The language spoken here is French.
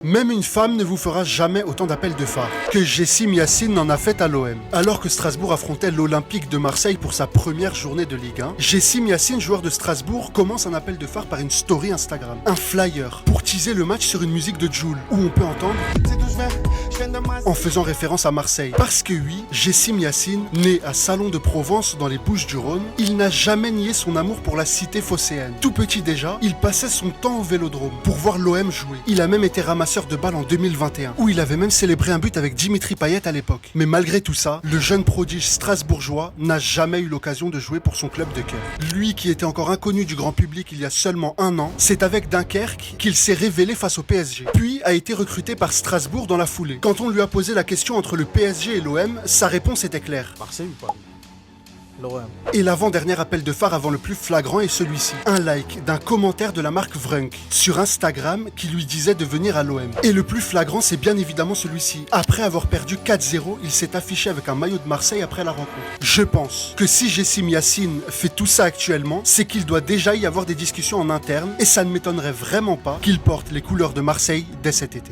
Même une femme ne vous fera jamais autant d'appels de phare que Jessim Yacine n'en a fait à l'OM. Alors que Strasbourg affrontait l'Olympique de Marseille pour sa première journée de Ligue 1, Jessim Yacine, joueur de Strasbourg, commence un appel de phare par une story Instagram, un flyer, pour teaser le match sur une musique de Jul, où on peut entendre en faisant référence à Marseille. Parce que oui, Jessim Yacine, né à Salon de Provence dans les Bouches-du-Rhône, il n'a jamais nié son amour pour la cité phocéenne. Tout petit déjà, il passait son temps au Vélodrome pour voir l'OM jouer. Il a même été ramasseur de balles en 2021, où il avait même célébré un but avec Dimitri Payet à l'époque. Mais malgré tout ça, le jeune prodige strasbourgeois n'a jamais eu l'occasion de jouer pour son club de cœur. Lui qui était encore inconnu du grand public il y a seulement un an, c'est avec Dunkerque qu'il s'est révélé face au PSG, puis a été recruté par Strasbourg dans la foulée. Quand on lui a posé la question entre le PSG et l'OM, sa réponse était claire. Marseille ou pas? L'OM. Et l'avant-dernier appel de phare avant le plus flagrant est celui-ci. Un like d'un commentaire de la marque Vrunk sur Instagram qui lui disait de venir à l'OM. Et le plus flagrant, c'est bien évidemment celui-ci. Après avoir perdu 4-0, il s'est affiché avec un maillot de Marseille après la rencontre. Je pense que si Jessim Yacine fait tout ça actuellement, c'est qu'il doit déjà y avoir des discussions en interne et ça ne m'étonnerait vraiment pas qu'il porte les couleurs de Marseille dès cet été.